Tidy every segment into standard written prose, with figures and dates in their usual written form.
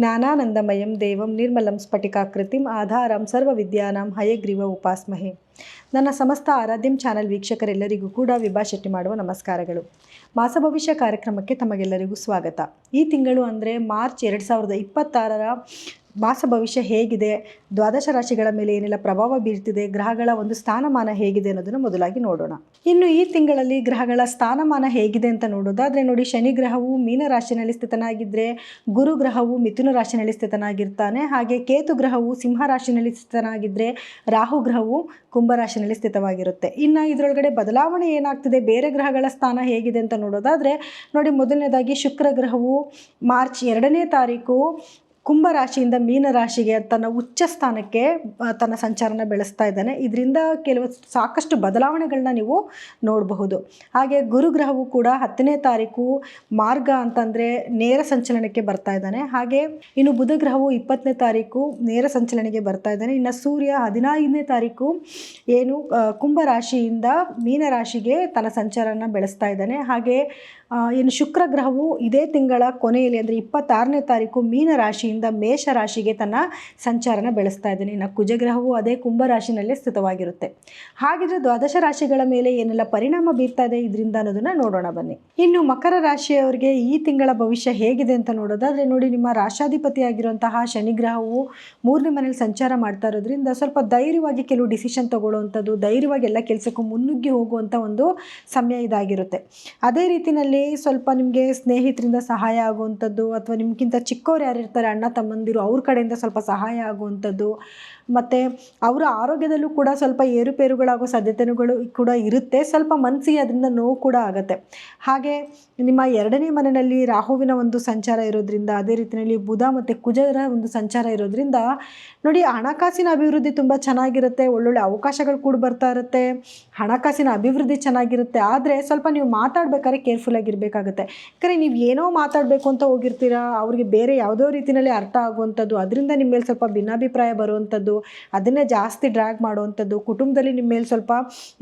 ಜ್ಞಾನಾನಂದಮಯಂ ದೇವಂ ನಿರ್ಮಲಂ ಸ್ಫಟಿಕಾಕೃತಿಂ ಆಧಾರಂ ಸರ್ವವಿದ್ಯಾನಾಂ ಹಯಗ್ರೀವ ಉಪಾಸ್ಮಹೆ. ನನ್ನ ಸಮಸ್ತ ಆರಾಧ್ಯಂ ಚಾನಲ್ ವೀಕ್ಷಕರೆಲ್ಲರಿಗೂ ಕೂಡ ವಿಭಾ ಶೆಟ್ಟಿ ಮಾಡುವ ನಮಸ್ಕಾರಗಳು. ಮಾಸ ಭವಿಷ್ಯ ಕಾರ್ಯಕ್ರಮಕ್ಕೆ ತಮಗೆಲ್ಲರಿಗೂ ಸ್ವಾಗತ. ಈ ತಿಂಗಳು ಅಂದರೆ ಮಾರ್ಚ್ 2026ರ ಮಾಸ ಭವಿಷ್ಯ ಹೇಗಿದೆ, ದ್ವಾದಶ ರಾಶಿಗಳ ಮೇಲೆ ಏನೆಲ್ಲ ಪ್ರಭಾವ ಬೀರ್ತಿದೆ, ಗ್ರಹಗಳ ಒಂದು ಸ್ಥಾನಮಾನ ಹೇಗಿದೆ ಅನ್ನೋದನ್ನು ಮೊದಲಾಗಿ ನೋಡೋಣ. ಇನ್ನು ಈ ತಿಂಗಳಲ್ಲಿ ಗ್ರಹಗಳ ಸ್ಥಾನಮಾನ ಹೇಗಿದೆ ಅಂತ ನೋಡೋದಾದರೆ ನೋಡಿ, ಶನಿ ಗ್ರಹವು ಮೀನ ರಾಶಿಯಲ್ಲಿ ಸ್ಥಿತನಾಗಿದ್ದರೆ ಗುರು ಗ್ರಹವು ಮಿಥುನ ರಾಶಿಯಲ್ಲಿ ಸ್ಥಿತನಾಗಿರ್ತಾನೆ. ಹಾಗೆ ಕೇತು ಗ್ರಹವು ಸಿಂಹ ರಾಶಿಯಲ್ಲಿ ಸ್ಥಿತನಾಗಿದ್ದರೆ ರಾಹು ಗ್ರಹವು ಕುಂಭ ರಾಶಿಯಲ್ಲಿ ಸ್ಥಿತವಾಗಿರುತ್ತೆ. ಇನ್ನು ಇದರೊಳಗಡೆ ಬದಲಾವಣೆ ಏನಾಗ್ತಿದೆ, ಬೇರೆ ಗ್ರಹಗಳ ಸ್ಥಾನ ಹೇಗಿದೆ ಅಂತ ನೋಡೋದಾದರೆ ನೋಡಿ, ಮೊದಲನೇದಾಗಿ ಶುಕ್ರ ಗ್ರಹವು ಮಾರ್ಚ್ 2ನೇ ತಾರೀಕು ಕುಂಭ ರಾಶಿಯಿಂದ ಮೀನ ರಾಶಿಗೆ ತನ್ನ ಉಚ್ಚ ಸ್ಥಾನಕ್ಕೆ ತನ್ನ ಸಂಚಾರನ ಬೆಳೆಸ್ತಾ ಇದ್ದಾನೆ. ಇದರಿಂದ ಸಾಕಷ್ಟು ಬದಲಾವಣೆಗಳನ್ನ ನೀವು ನೋಡಬಹುದು. ಹಾಗೆ ಗುರುಗ್ರಹವು ಕೂಡ 10ನೇ ತಾರೀಕು ಮಾರ್ಗ ಅಂತಂದರೆ ನೇರ ಸಂಚಲನಕ್ಕೆ ಬರ್ತಾ ಇದ್ದಾನೆ. ಹಾಗೆ ಇನ್ನು ಬುಧ ಗ್ರಹವು 20ನೇ ತಾರೀಕು ನೇರ ಸಂಚಲನೆಗೆ ಬರ್ತಾ ಇದ್ದಾನೆ. ಇನ್ನು ಸೂರ್ಯ 15ನೇ ತಾರೀಕು ಏನು ಕುಂಭ ರಾಶಿಯಿಂದ ಮೀನ ರಾಶಿಗೆ ತನ್ನ ಸಂಚಾರನ ಬೆಳೆಸ್ತಾ ಇದ್ದಾನೆ. ಹಾಗೆ ಇನ್ನು ಶುಕ್ರ ಗ್ರಹವು ಇದೇ ತಿಂಗಳ ಕೊನೆಯಲ್ಲಿ ಅಂದರೆ 26ನೇ ತಾರೀಕು ಮೀನ ರಾಶಿಯಿಂದ ಮೇಷ ರಾಶಿಗೆ ತನ್ನ ಸಂಚಾರನ ಬೆಳೆಸ್ತಾ ಇದ್ದಾನೆ. ಇನ್ನು ಕುಜಗ್ರಹವು ಅದೇ ಕುಂಭ ರಾಶಿನಲ್ಲೇ ಸ್ಥಿತವಾಗಿರುತ್ತೆ. ಹಾಗಿದ್ರೆ ದ್ವಾದಶ ರಾಶಿಗಳ ಮೇಲೆ ಏನೆಲ್ಲ ಪರಿಣಾಮ ಬೀರ್ತಾ ಇದೆ ಇದರಿಂದ ಅನ್ನೋದನ್ನ ನೋಡೋಣ ಬನ್ನಿ. ಇನ್ನು ಮಕರ ರಾಶಿಯವರಿಗೆ ಈ ತಿಂಗಳ ಭವಿಷ್ಯ ಹೇಗಿದೆ ಅಂತ ನೋಡೋದಾದ್ರೆ ನೋಡಿ, ನಿಮ್ಮ ರಾಶಾಧಿಪತಿಯಾಗಿರುವಂತಹ ಶನಿ ಗ್ರಹವು 3ನೇ ಮನೇಲಿ ಸಂಚಾರ ಮಾಡ್ತಾ ಇರೋದ್ರಿಂದ ಸ್ವಲ್ಪ ಧೈರ್ಯವಾಗಿ ಕೆಲವು ಡಿಸಿಷನ್ ತಗೊಳ್ಳುವಂಥದ್ದು, ಧೈರ್ಯವಾಗಿ ಎಲ್ಲ ಕೆಲಸಕ್ಕೂ ಮುನ್ನುಗ್ಗಿ ಹೋಗುವಂಥ ಒಂದು ಸಮಯ ಇದಾಗಿರುತ್ತೆ. ಅದೇ ರೀತಿಯಲ್ಲಿ ಸ್ವಲ್ಪ ನಿಮಗೆ ಸ್ನೇಹಿತರಿಂದ ಸಹಾಯ ಆಗುವಂಥದ್ದು, ಅಥವಾ ನಿಮ್ಗಿಂತ ಚಿಕ್ಕವ್ರು ಯಾರಿರ್ತಾರೆ ಅಣ್ಣ ತಮ್ಮಂದಿರು, ಅವ್ರ ಕಡೆಯಿಂದ ಸ್ವಲ್ಪ ಸಹಾಯ ಆಗುವಂಥದ್ದು, ಮತ್ತು ಅವರ ಆರೋಗ್ಯದಲ್ಲೂ ಕೂಡ ಸ್ವಲ್ಪ ಏರುಪೇರುಗಳಾಗೋ ಸಾಧ್ಯತೆಗಳು ಕೂಡ ಇರುತ್ತೆ. ಸ್ವಲ್ಪ ಮನಸ್ಸಿಗೆ ಅದರಿಂದ ನೋವು ಕೂಡ ಆಗುತ್ತೆ. ಹಾಗೆ ನಿಮ್ಮ 2ನೇ ಮನೆಯಲ್ಲಿ ರಾಹುವಿನ ಒಂದು ಸಂಚಾರ ಇರೋದ್ರಿಂದ, ಅದೇ ರೀತಿಯಲ್ಲಿ ಬುಧ ಮತ್ತು ಕುಜರ ಒಂದು ಸಂಚಾರ ಇರೋದ್ರಿಂದ ನೋಡಿ, ಹಣಕಾಸಿನ ಅಭಿವೃದ್ಧಿ ತುಂಬ ಚೆನ್ನಾಗಿರುತ್ತೆ. ಒಳ್ಳೊಳ್ಳೆ ಅವಕಾಶಗಳು ಕೂಡ ಬರ್ತಾ ಇರುತ್ತೆ. ಹಣಕಾಸಿನ ಅಭಿವೃದ್ಧಿ ಚೆನ್ನಾಗಿರುತ್ತೆ. ಆದರೆ ಸ್ವಲ್ಪ ನೀವು ಮಾತಾಡ್ಬೇಕಾದ್ರೆ ಕೇರ್ಫುಲ್ ಆಗಿರಬೇಕಾಗುತ್ತೆ. ಯಾಕಂದರೆ ನೀವು ಏನೋ ಮಾತಾಡಬೇಕು ಅಂತ ಹೋಗಿರ್ತೀರಾ, ಅವ್ರಿಗೆ ಬೇರೆ ಯಾವುದೋ ರೀತಿಯಲ್ಲಿ ಅರ್ಥ ಆಗುವಂಥದ್ದು, ಅದರಿಂದ ನಿಮ್ಮ ಮೇಲೆ ಸ್ವಲ್ಪ ಭಿನ್ನಾಭಿಪ್ರಾಯ ಬರುವಂಥದ್ದು, ಅದನ್ನೇ ಜಾಸ್ತಿ ಡ್ರ್ಯಾಗ್ ಮಾಡುವಂಥದ್ದು, ಕುಟುಂಬದಲ್ಲಿ ನಿಮ್ಮ ಮೇಲೆ ಸ್ವಲ್ಪ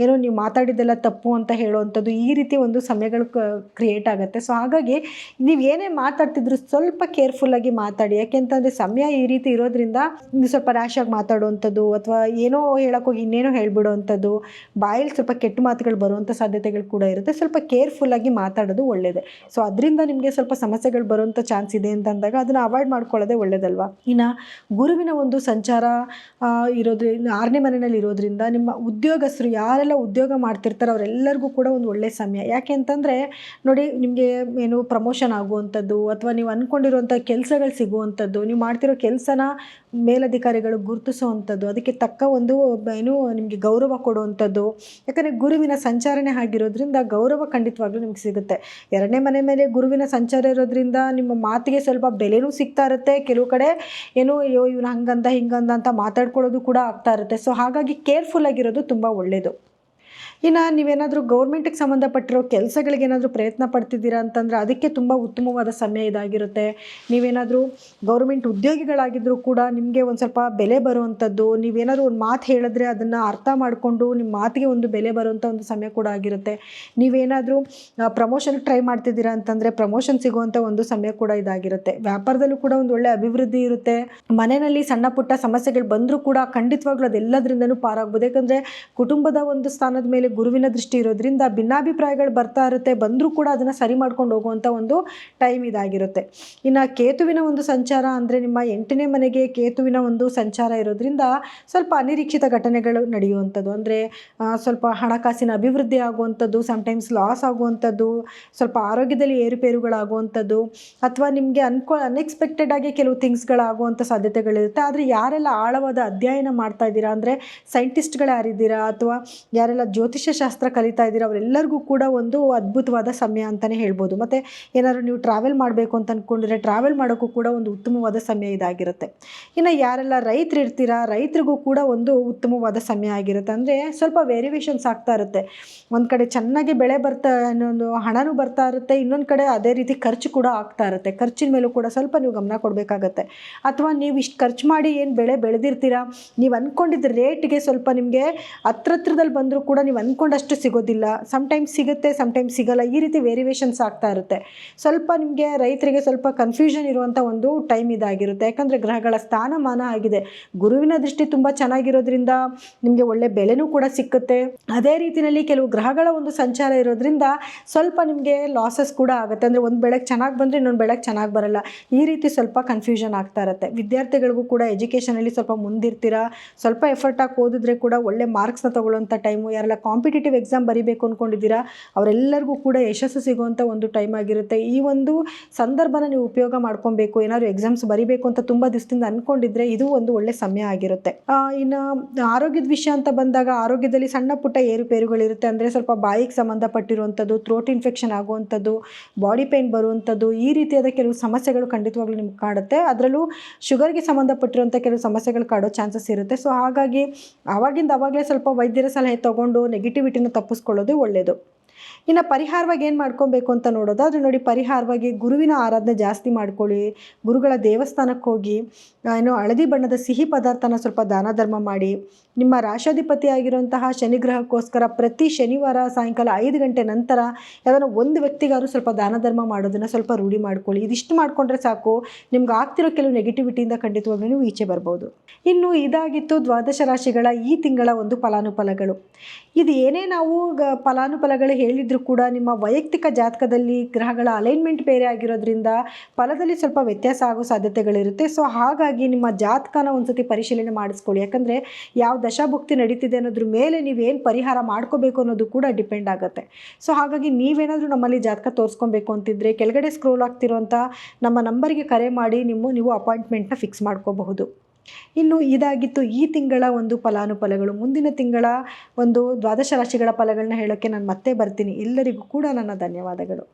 ಏನೋ ನೀವು ಮಾತಾಡಿದ್ದೆಲ್ಲ ತಪ್ಪು ಅಂತ ಹೇಳುವಂಥದ್ದು, ಈ ರೀತಿ ಒಂದು ಸಮಯಗಳು ಕ್ರಿಯೇಟ್ ಆಗುತ್ತೆ. ಸೊ ಹಾಗಾಗಿ ನೀವು ಏನೇ ಮಾತಾಡ್ತಿದ್ರು ಸ್ವಲ್ಪ ಕೇರ್ಫುಲ್ಲಾಗಿ ಮಾತಾಡಿ. ಯಾಕೆಂತಂದರೆ ಸಮಯ ಈ ರೀತಿ ಇರೋದ್ರಿಂದ ನೀವು ಸ್ವಲ್ಪ ರ್ಯಾಶಾಗಿ ಮಾತಾಡುವಂಥದ್ದು, ಅಥವಾ ಏನೋ ಹೇಳೋಕ್ಕೋಗಿ ಇನ್ನೇನೋ ಹೇಳ್ಬಿಡುವಂಥದ್ದು, ಬಾಯಲ್ಲಿ ಸ್ವಲ್ಪ ಕೆಟ್ಟ ಮಾತುಗಳು ಬರುವಂಥ ಸಾಧ್ಯತೆಗಳು ಕೂಡ ಇರುತ್ತೆ. ಸ್ವಲ್ಪ ಕೇರ್ಫುಲ್ಲಾಗಿ ಮಾತಾಡೋದು ಒಳ್ಳೆಯದೇ. ಸೊ ಅದರಿಂದ ನಿಮಗೆ ಸ್ವಲ್ಪ ಸಮಸ್ಯೆಗಳು ಬರುವಂಥ ಚಾನ್ಸ್ ಇದೆ ಅಂತ ಅಂದಾಗ ಅದನ್ನು ಅವಾಯ್ಡ್ ಮಾಡ್ಕೊಳ್ಳೋದೇ ಒಳ್ಳೆಯದಲ್ವಾ. ಇನ್ನು ಗುರುವಿನ ಒಂದು ಸಂಚಾರ ಇರೋದ್ರಿಂದ 6ನೇ ಮನೆಯಲ್ಲಿ ಇರೋದ್ರಿಂದ ನಿಮ್ಮ ಉದ್ಯೋಗಸ್ಥರು ಯಾರೆಲ್ಲ ಉದ್ಯೋಗ ಮಾಡ್ತಿರ್ತಾರೆ ಅವರೆಲ್ಲರಿಗೂ ಕೂಡ ಒಂದು ಒಳ್ಳೆಯ ಸಮಯ. ಯಾಕೆ ಅಂತಂದರೆ ನೋಡಿ, ನಿಮಗೆ ಏನು ಪ್ರಮೋಷನ್ ಆಗುವಂಥದ್ದು, ಅಥವಾ ನೀವು ಅಂದ್ಕೊಂಡಿರುವಂಥ ಕೆಲಸಗಳು ಸಿಗುವಂಥದ್ದು, ನೀವು ಮಾಡ್ತಿರೋ ಕೆಲಸನ ಮೇಲಧಿಕಾರಿಗಳು ಗುರುತಿಸುವಂಥದ್ದು, ಅದಕ್ಕೆ ತಕ್ಕ ಒಂದು ಏನು ನಿಮಗೆ ಗೌರವ ಕೊಡುವಂಥದ್ದು. ಯಾಕಂದರೆ ಗುರುವಿನ ಸಂಚಾರಣೆ ಆಗಿರೋದ್ರಿಂದ ಗೌರವ ಖಂಡಿತವಾಗ್ಲೂ ನಿಮ್ಗೆ ಸಿಗುತ್ತೆ. 2ನೇ ಮನೆ ಮೇಲೆ ಗುರುವಿನ ಸಂಚಾರ ಇರೋದ್ರಿಂದ ನಿಮ್ಮ ಮಾತಿಗೆ ಸ್ವಲ್ಪ ಬೆಲೆನೂ ಸಿಗ್ತಾ ಇರುತ್ತೆ. ಕೆಲವು ಕಡೆ ಏನೋ ಅಯ್ಯೋ ಇವನು ಹಂಗಂದ ಹಿಂಗಂದ ಅಂತ ಮಾತಾಡ್ಕೊಳ್ಳೋದು ಕೂಡ ಆಗ್ತಾ ಇರುತ್ತೆ. ಸೊ ಹಾಗಾಗಿ ಕೇರ್ಫುಲ್ ಆಗಿರೋದು ತುಂಬ ಒಳ್ಳೆಯದು. ಇನ್ನು ನೀವೇನಾದರೂ ಗೌರ್ಮೆಂಟಿಗೆ ಸಂಬಂಧಪಟ್ಟಿರೋ ಕೆಲಸಗಳಿಗೆ ಏನಾದರೂ ಪ್ರಯತ್ನ ಪಡ್ತಿದ್ದೀರಾ ಅಂತಂದರೆ ಅದಕ್ಕೆ ತುಂಬ ಉತ್ತಮವಾದ ಸಮಯ ಇದಾಗಿರುತ್ತೆ. ನೀವೇನಾದರೂ ಗೌರ್ಮೆಂಟ್ ಉದ್ಯೋಗಿಗಳಾಗಿದ್ದರೂ ಕೂಡ ನಿಮಗೆ ಒಂದು ಸ್ವಲ್ಪ ಬೆಲೆ ಬರುವಂಥದ್ದು, ನೀವೇನಾದರೂ ಒಂದು ಮಾತು ಹೇಳಿದ್ರೆ ಅದನ್ನು ಅರ್ಥ ಮಾಡಿಕೊಂಡು ನಿಮ್ಮ ಮಾತಿಗೆ ಒಂದು ಬೆಲೆ ಬರುವಂಥ ಒಂದು ಸಮಯ ಕೂಡ ಆಗಿರುತ್ತೆ. ನೀವೇನಾದರೂ ಪ್ರಮೋಷನ್ಗೆ ಟ್ರೈ ಮಾಡ್ತಿದ್ದೀರಾ ಅಂತಂದರೆ ಪ್ರಮೋಷನ್ ಸಿಗುವಂಥ ಒಂದು ಸಮಯ ಕೂಡ ಇದಾಗಿರುತ್ತೆ. ವ್ಯಾಪಾರದಲ್ಲೂ ಕೂಡ ಒಂದು ಒಳ್ಳೆಯ ಅಭಿವೃದ್ಧಿ ಇರುತ್ತೆ. ಮನೆಯಲ್ಲಿ ಸಣ್ಣ ಪುಟ್ಟ ಸಮಸ್ಯೆಗಳು ಬಂದರೂ ಕೂಡ ಖಂಡಿತವಾಗ್ಲೂ ಅದೆಲ್ಲದರಿಂದನೂ ಪಾರಾಗ್ಬೋದು. ಯಾಕಂದರೆ ಕುಟುಂಬದ ಒಂದು ಸ್ಥಾನದ ಮೇಲೆ ಗುರುವಿನ ದೃಷ್ಟಿ ಇರೋದ್ರಿಂದ ಭಿನ್ನಾಭಿಪ್ರಾಯಗಳು ಬರ್ತಾ ಇರುತ್ತೆ. ಬಂದರೂ ಕೂಡ ಅದನ್ನು ಸರಿ ಮಾಡ್ಕೊಂಡು ಹೋಗುವಂಥ ಒಂದು ಟೈಮ್ ಇದಾಗಿರುತ್ತೆ. ಇನ್ನು ಕೇತುವಿನ ಒಂದು ಸಂಚಾರ ಅಂದರೆ ನಿಮ್ಮ 8ನೇ ಮನೆಗೆ ಕೇತುವಿನ ಒಂದು ಸಂಚಾರ ಇರೋದ್ರಿಂದ ಸ್ವಲ್ಪ ಅನಿರೀಕ್ಷಿತ ಘಟನೆಗಳು ನಡೆಯುವಂಥದ್ದು, ಅಂದರೆ ಸ್ವಲ್ಪ ಹಣಕಾಸಿನ ಅಭಿವೃದ್ಧಿ ಆಗುವಂಥದ್ದು, ಸಮ್ಟೈಮ್ಸ್ ಲಾಸ್ ಆಗುವಂಥದ್ದು, ಸ್ವಲ್ಪ ಆರೋಗ್ಯದಲ್ಲಿ ಏರುಪೇರುಗಳಾಗುವಂಥದ್ದು, ಅಥವಾ ನಿಮಗೆ ಅನ್ಎಕ್ಸ್ಪೆಕ್ಟೆಡ್ ಆಗಿ ಕೆಲವು ಥಿಂಗ್ಸ್ಗಳಾಗುವಂಥ ಸಾಧ್ಯತೆಗಳಿರುತ್ತೆ. ಆದರೆ ಯಾರೆಲ್ಲ ಆಳವಾದ ಅಧ್ಯಯನ ಮಾಡ್ತಾ ಇದ್ದೀರಾ, ಅಂದರೆ ಸೈಂಟಿಸ್ಟ್ಗಳು ಯಾರಿದ್ದೀರಾ, ಅಥವಾ ಯಾರೆಲ್ಲ ಜ್ಯೋತಿಷ್ಯ ಶಾಸ್ತ್ರ ಕಲಿತಾ ಇದ್ದೀರಾ, ಅವರೆಲ್ಲರಿಗೂ ಕೂಡ ಒಂದು ಅದ್ಭುತವಾದ ಸಮಯ ಅಂತಲೇ ಹೇಳ್ಬೋದು. ಮತ್ತು ಏನಾದರೂ ನೀವು ಟ್ರಾವೆಲ್ ಮಾಡಬೇಕು ಅಂತ ಅಂದ್ಕೊಂಡಿದ್ರೆ ಟ್ರಾವೆಲ್ ಮಾಡೋಕ್ಕೂ ಕೂಡ ಒಂದು ಉತ್ತಮವಾದ ಸಮಯ ಇದಾಗಿರುತ್ತೆ. ಇನ್ನು ಯಾರೆಲ್ಲ ರೈತರು ಇರ್ತೀರಾ, ರೈತರಿಗೂ ಕೂಡ ಒಂದು ಉತ್ತಮವಾದ ಸಮಯ ಆಗಿರುತ್ತೆ. ಅಂದರೆ ಸ್ವಲ್ಪ ವೇರಿಯೇಷನ್ಸ್ ಆಗ್ತಾ ಇರುತ್ತೆ. ಒಂದು ಕಡೆ ಚೆನ್ನಾಗಿ ಬೆಳೆ ಬರ್ತಾ ಇನ್ನೊಂದು ಹಣನೂ ಬರ್ತಾ ಇರುತ್ತೆ, ಇನ್ನೊಂದು ಕಡೆ ಅದೇ ರೀತಿ ಖರ್ಚು ಕೂಡ ಆಗ್ತಾ ಇರುತ್ತೆ. ಖರ್ಚಿನ ಮೇಲೂ ಕೂಡ ಸ್ವಲ್ಪ ನೀವು ಗಮನ ಕೊಡಬೇಕಾಗತ್ತೆ. ಅಥವಾ ನೀವು ಇಷ್ಟು ಖರ್ಚು ಮಾಡಿ ಏನು ಬೆಳೆ ಬೆಳೆದಿರ್ತೀರಾ, ನೀವು ಅಂದ್ಕೊಂಡಿದ್ದ ರೇಟ್ಗೆ ಸ್ವಲ್ಪ ನಿಮಗೆ ಹತ್ರದಲ್ಲಿ ಬಂದರೂ ಕೂಡ ನೀವು ಅಂದ್ಕೊಂಡಷ್ಟು ಸಿಗೋದಿಲ್ಲ, ಸಮ್ಟೈಮ್ಸ್ ಸಿಗುತ್ತೆ, ಸಮ್ಟೈಮ್ಸ್ ಸಿಗಲ್ಲ, ಈ ರೀತಿ ವೇರಿಯೇಷನ್ಸ್ ಆಗ್ತಾ ಇರುತ್ತೆ. ಸ್ವಲ್ಪ ನಿಮಗೆ ರೈತರಿಗೆ ಸ್ವಲ್ಪ ಕನ್ಫ್ಯೂಷನ್ ಇರುವಂಥ ಒಂದು ಟೈಮ್ ಇದಾಗಿರುತ್ತೆ. ಯಾಕಂದರೆ ಗ್ರಹಗಳ ಸ್ಥಾನಮಾನ ಆಗಿದೆ. ಗುರುವಿನ ದೃಷ್ಟಿ ತುಂಬ ಚೆನ್ನಾಗಿರೋದ್ರಿಂದ ನಿಮಗೆ ಒಳ್ಳೆ ಬೆಲೆನೂ ಕೂಡ ಸಿಕ್ಕುತ್ತೆ. ಅದೇ ರೀತಿಯಲ್ಲಿ ಕೆಲವು ಗ್ರಹಗಳ ಒಂದು ಸಂಚಾರ ಇರೋದ್ರಿಂದ ಸ್ವಲ್ಪ ನಿಮಗೆ ಲಾಸಸ್ ಕೂಡ ಆಗುತ್ತೆ. ಅಂದರೆ ಒಂದು ಬೆಳೆಗೆ ಚೆನ್ನಾಗಿ ಬಂದರೆ ಇನ್ನೊಂದು ಬೆಳೆಗೆ ಚೆನ್ನಾಗಿ ಬರಲ್ಲ, ಈ ರೀತಿ ಸ್ವಲ್ಪ ಕನ್ಫ್ಯೂಷನ್ ಆಗ್ತಾ ಇರುತ್ತೆ. ವಿದ್ಯಾರ್ಥಿಗಳಿಗೂ ಕೂಡ ಎಜುಕೇಷನಲ್ಲಿ ಸ್ವಲ್ಪ ಮುಂದಿರ್ತೀರಾ, ಸ್ವಲ್ಪ ಎಫರ್ಟ್ ಹಾಕಿ ಓದಿದ್ರೆ ಕೂಡ ಒಳ್ಳೆ ಮಾರ್ಕ್ಸ್ನ ತಗೊಳ್ಳುವಂಥ ಟೈಮು. ಯಾರೆಲ್ಲ ಕಾಂಪಿಟೇಟಿವ್ ಎಕ್ಸಾಮ್ ಬರೀಬೇಕು ಅಂದ್ಕೊಂಡಿದ್ದೀರಾ ಅವರೆಲ್ಲರಿಗೂ ಕೂಡ ಯಶಸ್ಸು ಸಿಗುವಂಥ ಒಂದು ಟೈಮ್ ಆಗಿರುತ್ತೆ. ಈ ಒಂದು ಸಂದರ್ಭನ ನೀವು ಉಪಯೋಗ ಮಾಡ್ಕೊಬೇಕು. ಏನಾದರೂ ಎಕ್ಸಾಮ್ಸ್ ಬರೀಬೇಕು ಅಂತ ತುಂಬ ದಿವಸದಿಂದ ಅಂದ್ಕೊಂಡಿದ್ರೆ ಇದು ಒಂದು ಒಳ್ಳೆ ಸಮಯ ಆಗಿರುತ್ತೆ. ಇನ್ನು ಆರೋಗ್ಯದ ವಿಷಯ ಅಂತ ಬಂದಾಗ ಆರೋಗ್ಯದಲ್ಲಿ ಸಣ್ಣ ಪುಟ್ಟ ಏರುಪೇರುಗಳಿರುತ್ತೆ. ಅಂದರೆ ಸ್ವಲ್ಪ ಬಾಯಿಗೆ ಸಂಬಂಧಪಟ್ಟಿರುವಂಥದ್ದು, ಥ್ರೋಟ್ ಇನ್ಫೆಕ್ಷನ್ ಆಗುವಂಥದ್ದು, ಬಾಡಿ ಪೇನ್ ಬರುವಂಥದ್ದು, ಈ ರೀತಿಯಾದ ಕೆಲವು ಸಮಸ್ಯೆಗಳು ಖಂಡಿತವಾಗ್ಲೂ ನಿಮ್ಗೆ ಕಾಡುತ್ತೆ. ಅದರಲ್ಲೂ ಶುಗರ್ಗೆ ಸಂಬಂಧಪಟ್ಟಿರುವಂಥ ಕೆಲವು ಸಮಸ್ಯೆಗಳು ಕಾಡೋ ಚಾನ್ಸಸ್ ಇರುತ್ತೆ. ಸೊ ಹಾಗಾಗಿ ಆವಾಗಿಂದ ಆವಾಗಲೇ ಸ್ವಲ್ಪ ವೈದ್ಯರ ಸಲಹೆ ತೊಗೊಂಡು ನೆಗೆಟಿವಿಟಿನ ತಪ್ಪಿಸ್ಕೊಳ್ಳೋದು ಒಳ್ಳೆಯದು. ಇನ್ನು ಪರಿಹಾರವಾಗಿ ಏನು ಮಾಡ್ಕೊಬೇಕು ಅಂತ ನೋಡೋದಾದರೆ ನೋಡಿ, ಪರಿಹಾರವಾಗಿ ಗುರುವಿನ ಆರಾಧನೆ ಜಾಸ್ತಿ ಮಾಡ್ಕೊಳ್ಳಿ. ಗುರುಗಳ ದೇವಸ್ಥಾನಕ್ಕೆ ಹೋಗಿ ಹಳದಿ ಬಣ್ಣದ ಸಿಹಿ ಪದಾರ್ಥನ ಸ್ವಲ್ಪ ದಾನ ಧರ್ಮ ಮಾಡಿ. ನಿಮ್ಮ ರಾಶಾಧಿಪತಿ ಆಗಿರುವಂತಹ ಶನಿಗ್ರಹಕ್ಕೋಸ್ಕರ ಪ್ರತಿ ಶನಿವಾರ ಸಾಯಂಕಾಲ 5 ಗಂಟೆ ನಂತರ ಯಾವ್ದಾರ ಒಂದು ವ್ಯಕ್ತಿಗಾದ್ರು ಸ್ವಲ್ಪ ದಾನ ಧರ್ಮ ಮಾಡೋದನ್ನು ಸ್ವಲ್ಪ ರೂಢಿ ಮಾಡ್ಕೊಳ್ಳಿ. ಇದಿಷ್ಟು ಮಾಡಿಕೊಂಡ್ರೆ ಸಾಕು, ನಿಮ್ಗೆ ಆಗ್ತಿರೋ ಕೆಲವು ನೆಗೆಟಿವಿಟಿಯಿಂದ ಖಂಡಿತವಾಗ್ಲೂ ನೀವು ಈಚೆ ಬರ್ಬೋದು. ಇನ್ನು ಇದಾಗಿತ್ತು ದ್ವಾದಶ ರಾಶಿಗಳ ಈ ತಿಂಗಳ ಒಂದು ಫಲಾನುಫಲಗಳು. ಇದು ಏನೇ ನಾವು ಫಲಾನುಫಲಗಳು ಹೇಳಿದ್ರು ಕೂಡ ನಿಮ್ಮ ವೈಯಕ್ತಿಕ ಜಾತಕದಲ್ಲಿ ಗ್ರಹಗಳ ಅಲೈನ್ಮೆಂಟ್ ಬೇರೆ ಆಗಿರೋದ್ರಿಂದ ಫಲದಲ್ಲಿ ಸ್ವಲ್ಪ ವ್ಯತ್ಯಾಸ ಆಗೋ ಸಾಧ್ಯತೆಗಳಿರುತ್ತೆ. ಸೊ ಹಾಗಾಗಿ ನಿಮ್ಮ ಜಾತಕನ ಒಂದ್ಸತಿ ಪರಿಶೀಲನೆ ಮಾಡಿಸ್ಕೊಳ್ಳಿ. ಯಾಕಂದರೆ ಯಾವ ದಶಾಭುಕ್ತಿ ನಡೀತಿದೆ ಅನ್ನೋದ್ರ ಮೇಲೆ ನೀವೇನು ಪರಿಹಾರ ಮಾಡ್ಕೋಬೇಕು ಅನ್ನೋದು ಕೂಡ ಡಿಪೆಂಡ್ ಆಗುತ್ತೆ. ಸೊ ಹಾಗಾಗಿ ನೀವೇನಾದರೂ ನಮ್ಮಲ್ಲಿ ಜಾತಕ ತೋರಿಸ್ಕೊಬೇಕು ಅಂತಿದ್ರೆ ಕೆಳಗಡೆ ಸ್ಕ್ರೋಲ್ ಆಗ್ತಿರೋಂಥ ನಮ್ಮ ನಂಬರಿಗೆ ಕರೆ ಮಾಡಿ ನೀವು ಅಪಾಯಿಂಟ್ಮೆಂಟ್ನ ಫಿಕ್ಸ್ ಮಾಡ್ಕೋಬಹುದು. ಇನ್ನು ಇದಾಗಿತ್ತು ಈ ತಿಂಗಳ ಒಂದು ಫಲಾನುಫಲಗಳು. ಮುಂದಿನ ತಿಂಗಳ ಒಂದು ದ್ವಾದಶ ರಾಶಿಗಳ ಫಲಗಳನ್ನ ಹೇಳೋಕ್ಕೆ ನಾನು ಮತ್ತೆ ಬರ್ತೀನಿ. ಎಲ್ಲರಿಗೂ ಕೂಡ ನನ್ನ ಧನ್ಯವಾದಗಳು.